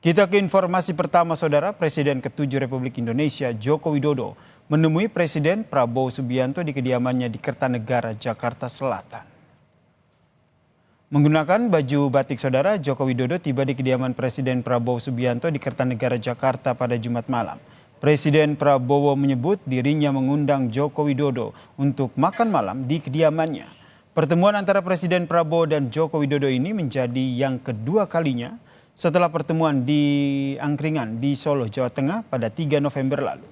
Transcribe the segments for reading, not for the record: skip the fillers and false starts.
Kita ke informasi pertama, Saudara. Presiden ke-7 Republik Indonesia, Joko Widodo, menemui Presiden Prabowo Subianto di kediamannya di Kertanegara, Jakarta Selatan. Menggunakan baju batik, Saudara, Joko Widodo tiba di kediaman Presiden Prabowo Subianto di Kertanegara, Jakarta pada Jumat malam. Presiden Prabowo menyebut dirinya mengundang Joko Widodo untuk makan malam di kediamannya. Pertemuan antara Presiden Prabowo dan Joko Widodo ini menjadi yang kedua kalinya setelah pertemuan di Angkringan di Solo, Jawa Tengah pada 3 November lalu.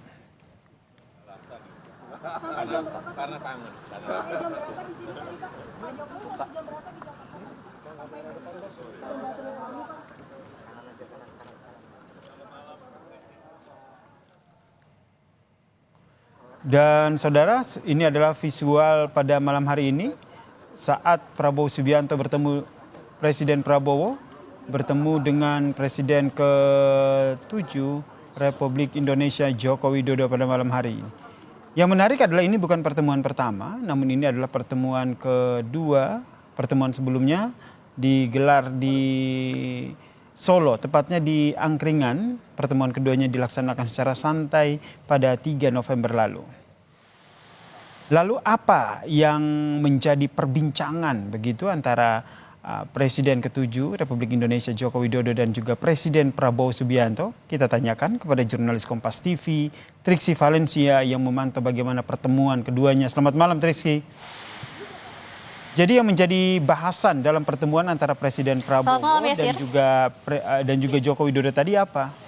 Dan saudara, ini adalah visual pada malam hari ini saat Prabowo Subianto Presiden Prabowo bertemu dengan Presiden ke-7 Republik Indonesia Joko Widodo pada malam hari ini. Yang menarik adalah ini bukan pertemuan pertama, namun ini adalah pertemuan kedua. Pertemuan sebelumnya digelar di Solo, tepatnya di Angkringan. Pertemuan keduanya dilaksanakan secara santai pada 3 November lalu. Lalu apa yang menjadi perbincangan begitu antara Presiden ke-7 Republik Indonesia Joko Widodo dan juga Presiden Prabowo Subianto? Kita tanyakan kepada jurnalis Kompas TV, Triksi Valencia, yang memantau bagaimana pertemuan keduanya. Selamat malam, Triksi. Jadi yang menjadi bahasan dalam pertemuan antara Presiden Prabowo malam, ya, dan juga Joko Widodo tadi apa?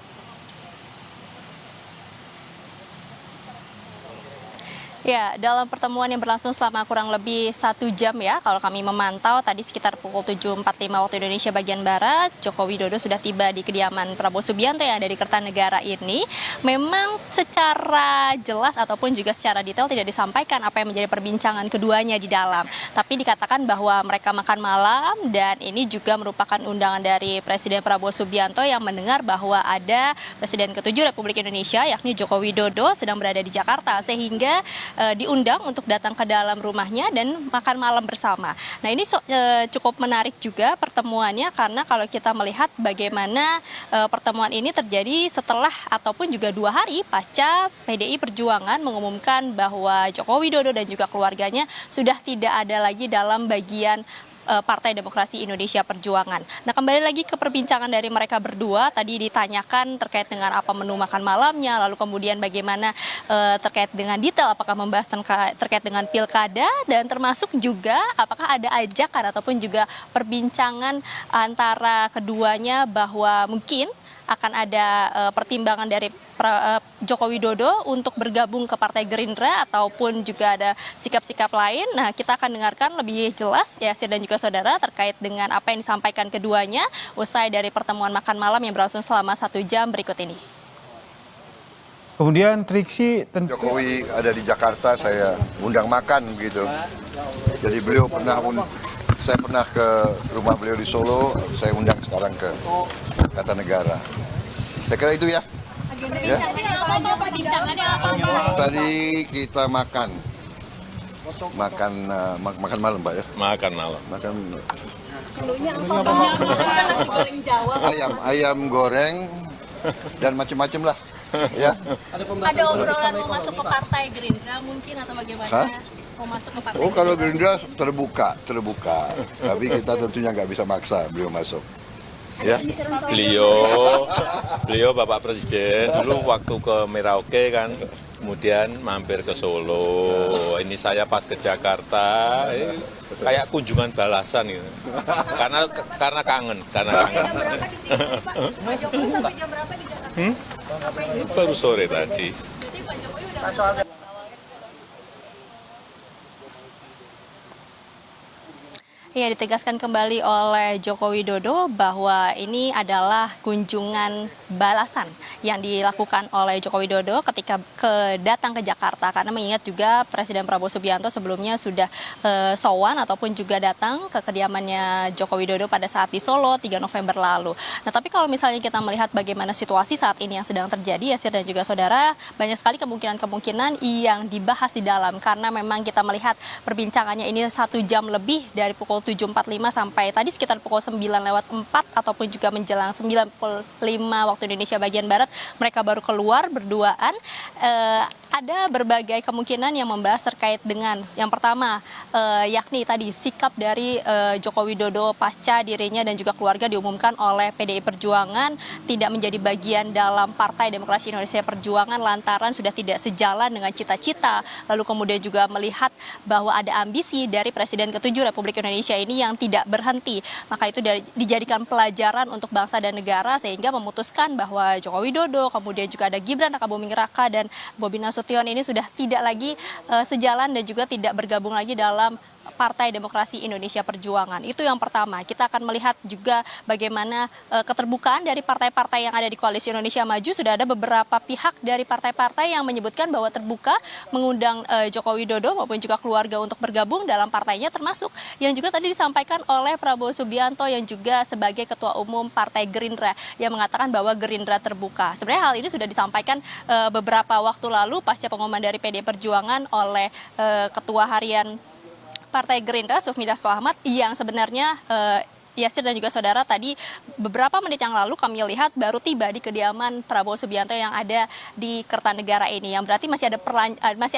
Ya, dalam pertemuan yang berlangsung selama kurang lebih 1 jam ya, kalau kami memantau tadi sekitar pukul 7.45 waktu Indonesia bagian Barat, Joko Widodo sudah tiba di kediaman Prabowo Subianto yang ada di Kertanegara ini. Memang secara jelas ataupun juga secara detail tidak disampaikan apa yang menjadi perbincangan keduanya di dalam. Tapi dikatakan bahwa mereka makan malam dan ini juga merupakan undangan dari Presiden Prabowo Subianto yang mendengar bahwa ada Presiden ke-7 Republik Indonesia yakni Joko Widodo sedang berada di Jakarta sehingga diundang untuk datang ke dalam rumahnya dan makan malam bersama. Nah, ini cukup menarik juga pertemuannya karena kalau kita melihat bagaimana pertemuan ini terjadi setelah ataupun juga 2 hari pasca PDI Perjuangan mengumumkan bahwa Joko Widodo dan juga keluarganya sudah tidak ada lagi dalam bagian Partai Demokrasi Indonesia Perjuangan. Nah, kembali lagi ke perbincangan dari mereka berdua, tadi ditanyakan terkait dengan apa menu makan malamnya, lalu kemudian bagaimana terkait dengan detail, apakah membahas terkait dengan pilkada, dan termasuk juga apakah ada ajakan ataupun juga perbincangan antara keduanya bahwa mungkin akan ada pertimbangan dari Joko Widodo untuk bergabung ke Partai Gerindra ataupun juga ada sikap-sikap lain. Nah, kita akan dengarkan lebih jelas ya dan juga saudara terkait dengan apa yang disampaikan keduanya usai dari pertemuan makan malam yang berlangsung selama 1 jam berikut ini. Kemudian Triksi, Jokowi ada di Jakarta, saya undang makan gitu. Jadi beliau saya pernah ke rumah beliau di Solo, saya undang sekarang ke Kertanegara. Saya kira itu ya. Ya. Tadi kita makan malam, Pak ya. Makan malam. Ayam goreng dan macam-macam lah. Ya. Ada obrolan mau masuk ke Partai Gerindra mungkin atau bagaimana? Hah? Mau masuk ke Partai Kalau Gerindra terbuka. Tapi kita tentunya nggak bisa maksa beliau masuk. Ya. Beliau Bapak Presiden dulu waktu ke Merauke kan, kemudian mampir ke Solo. Ini saya pas ke Jakarta, kayak kunjungan balasan gitu. Karena kangen. Baru sore tadi. Ya, ditegaskan kembali oleh Joko Widodo bahwa ini adalah kunjungan balasan yang dilakukan oleh Joko Widodo ketika datang ke Jakarta, karena mengingat juga Presiden Prabowo Subianto sebelumnya sudah sowan ataupun juga datang ke kediamannya Joko Widodo pada saat di Solo 3 November lalu. Nah, tapi kalau misalnya kita melihat bagaimana situasi saat ini yang sedang terjadi, Yasir dan juga saudara, banyak sekali kemungkinan-kemungkinan yang dibahas di dalam, karena memang kita melihat perbincangannya ini 1 jam lebih dari pukul 7.45 sampai tadi sekitar pukul 9:04 ataupun juga menjelang 9:05 waktu Indonesia bagian Barat, mereka baru keluar berduaan. Ada berbagai kemungkinan yang membahas terkait dengan yang pertama, yakni tadi sikap dari Joko Widodo pasca dirinya dan juga keluarga diumumkan oleh PDI Perjuangan tidak menjadi bagian dalam Partai Demokrasi Indonesia Perjuangan lantaran sudah tidak sejalan dengan cita-cita, lalu kemudian juga melihat bahwa ada ambisi dari Presiden ke-7 Republik Indonesia ini yang tidak berhenti. Maka itu dijadikan pelajaran untuk bangsa dan negara sehingga memutuskan bahwa Joko Widodo, kemudian juga ada Gibran Rakabuming Raka dan Bobi Nasution ini sudah tidak lagi sejalan dan juga tidak bergabung lagi dalam Partai Demokrasi Indonesia Perjuangan. Itu yang pertama. Kita akan melihat juga bagaimana keterbukaan dari partai-partai yang ada di Koalisi Indonesia Maju. Sudah ada beberapa pihak dari partai-partai yang menyebutkan bahwa terbuka mengundang Joko Widodo maupun juga keluarga untuk bergabung dalam partainya, termasuk yang juga tadi disampaikan oleh Prabowo Subianto yang juga sebagai Ketua Umum Partai Gerindra yang mengatakan bahwa Gerindra terbuka. Sebenarnya hal ini sudah disampaikan beberapa waktu lalu pasca pengumuman dari PDI Perjuangan oleh Ketua Harian Partai Gerindra Sufmi Dasko Ahmad yang sebenarnya Yasir dan juga saudara tadi beberapa menit yang lalu kami lihat baru tiba di kediaman Prabowo Subianto yang ada di Kertanegara ini, yang berarti masih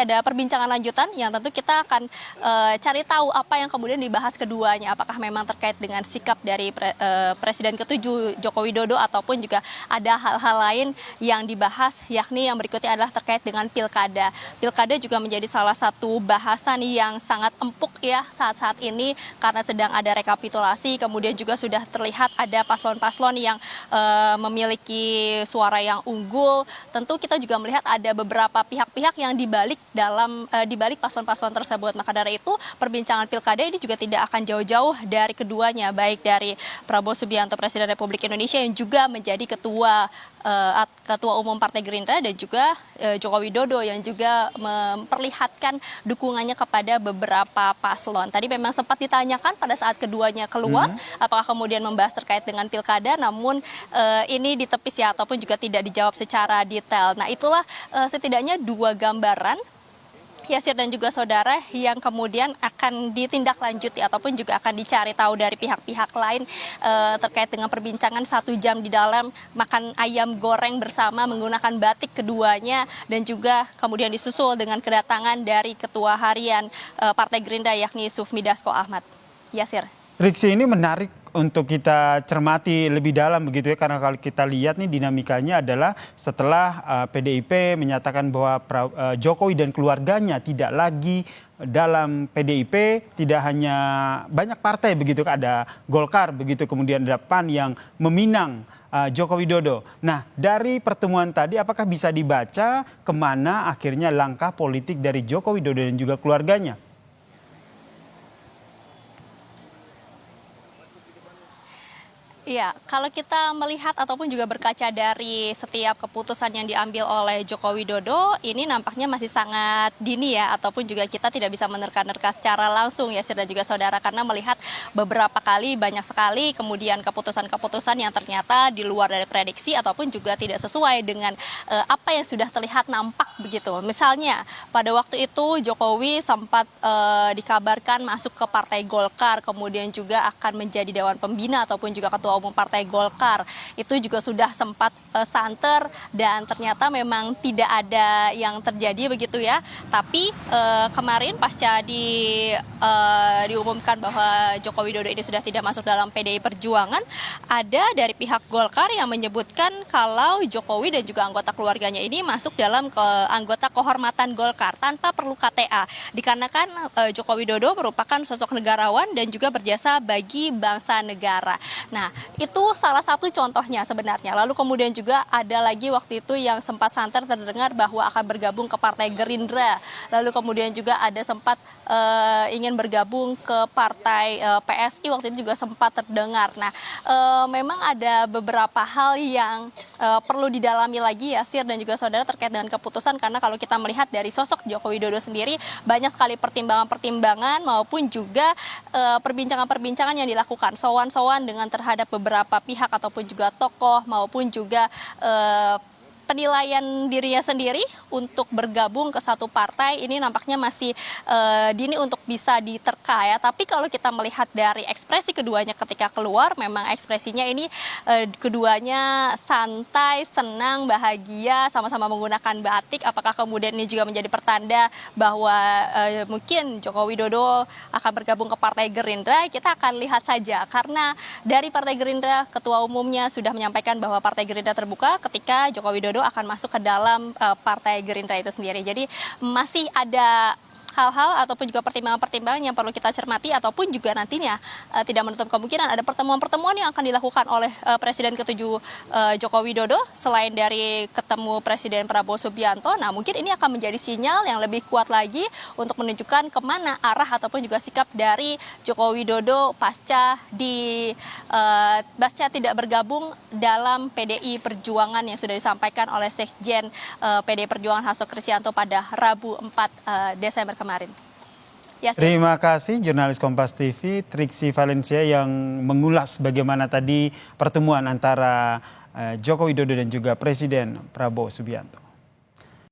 ada perbincangan lanjutan yang tentu kita akan cari tahu apa yang kemudian dibahas keduanya, apakah memang terkait dengan sikap dari Presiden ke-7 Joko Widodo ataupun juga ada hal-hal lain yang dibahas, yakni yang berikutnya adalah terkait dengan pilkada. Pilkada juga menjadi salah satu bahasan yang sangat empuk ya saat-saat ini karena sedang ada rekapitulasi, kemudian juga sudah terlihat ada paslon-paslon yang memiliki suara yang unggul. Tentu kita juga melihat ada beberapa pihak-pihak yang dibalik paslon-paslon tersebut. Maka dari itu perbincangan pilkada ini juga tidak akan jauh-jauh dari keduanya, baik dari Prabowo Subianto Presiden Republik Indonesia yang juga menjadi Ketua Umum Partai Gerindra dan juga Joko Widodo yang juga memperlihatkan dukungannya kepada beberapa paslon. Tadi memang sempat ditanyakan pada saat keduanya keluar, apakah kemudian membahas terkait dengan pilkada, namun ini ditepis ya ataupun juga tidak dijawab secara detail. Nah itulah setidaknya dua gambaran Yasir dan juga saudara yang kemudian akan ditindaklanjuti ataupun juga akan dicari tahu dari pihak-pihak lain terkait dengan perbincangan 1 jam di dalam makan ayam goreng bersama menggunakan batik keduanya dan juga kemudian disusul dengan kedatangan dari Ketua Harian Partai Gerindra yakni Sufmi Dasko Ahmad. Yasir. Triksi, ini menarik untuk kita cermati lebih dalam begitu ya, karena kalau kita lihat nih dinamikanya adalah setelah PDIP menyatakan bahwa Jokowi dan keluarganya tidak lagi dalam PDIP, tidak hanya banyak partai begitu, ada Golkar begitu, kemudian ada PAN yang meminang Joko Widodo. Nah, dari pertemuan tadi apakah bisa dibaca kemana akhirnya langkah politik dari Joko Widodo dan juga keluarganya? Iya, kalau kita melihat ataupun juga berkaca dari setiap keputusan yang diambil oleh Joko Widodo, ini nampaknya masih sangat dini ya, ataupun juga kita tidak bisa menerka-nerka secara langsung ya, dan juga saudara, karena melihat beberapa kali banyak sekali kemudian keputusan-keputusan yang ternyata di luar dari prediksi ataupun juga tidak sesuai dengan apa yang sudah terlihat nampak begitu. Misalnya pada waktu itu Jokowi sempat dikabarkan masuk ke Partai Golkar, kemudian juga akan menjadi Dewan Pembina ataupun juga Ketua Umum Partai Golkar. Itu juga sudah sempat santer dan ternyata memang tidak ada yang terjadi begitu ya. Tapi kemarin pasca diumumkan bahwa Joko Widodo ini sudah tidak masuk dalam PDI Perjuangan, ada dari pihak Golkar yang menyebutkan kalau Jokowi dan juga anggota keluarganya ini masuk dalam anggota kehormatan Golkar tanpa perlu KTA. Dikarenakan Joko Widodo merupakan sosok negarawan dan juga berjasa bagi bangsa negara. Nah, itu salah satu contohnya sebenarnya. Lalu kemudian juga ada lagi waktu itu yang sempat santer terdengar bahwa akan bergabung ke Partai Gerindra. Lalu kemudian juga ada sempat ingin bergabung ke Partai PSI, waktu itu juga sempat terdengar. Nah, memang ada beberapa hal yang perlu didalami lagi ya, Sir dan juga saudara, terkait dengan keputusan, karena kalau kita melihat dari sosok Joko Widodo sendiri banyak sekali pertimbangan-pertimbangan maupun juga perbincangan-perbincangan yang dilakukan, sowan-sowan dengan terhadap beberapa pihak ataupun juga tokoh maupun juga penilaian dirinya sendiri untuk bergabung ke satu partai ini nampaknya masih dini untuk bisa diterka ya. Tapi kalau kita melihat dari ekspresi keduanya ketika keluar, memang ekspresinya ini keduanya santai, senang, bahagia, sama-sama menggunakan batik. Apakah kemudian ini juga menjadi pertanda bahwa mungkin Joko Widodo akan bergabung ke Partai Gerindra? Kita akan lihat saja, karena dari Partai Gerindra ketua umumnya sudah menyampaikan bahwa Partai Gerindra terbuka ketika Joko Widodo akan masuk ke dalam Partai Gerindra itu sendiri. Jadi masih ada hal-hal ataupun juga pertimbangan-pertimbangan yang perlu kita cermati, ataupun juga nantinya tidak menutup kemungkinan ada pertemuan-pertemuan yang akan dilakukan oleh Presiden ke-7 Joko Widodo selain dari ketemu Presiden Prabowo Subianto. Nah, mungkin ini akan menjadi sinyal yang lebih kuat lagi untuk menunjukkan kemana arah ataupun juga sikap dari Joko Widodo pasca tidak bergabung dalam PDI Perjuangan yang sudah disampaikan oleh Sekjen PDI Perjuangan Hasto Kristianto pada Rabu 4 Desember kemarin. Ya, Terima kasih jurnalis Kompas TV Triksi Valencia yang mengulas bagaimana tadi pertemuan antara Joko Widodo dan juga Presiden Prabowo Subianto.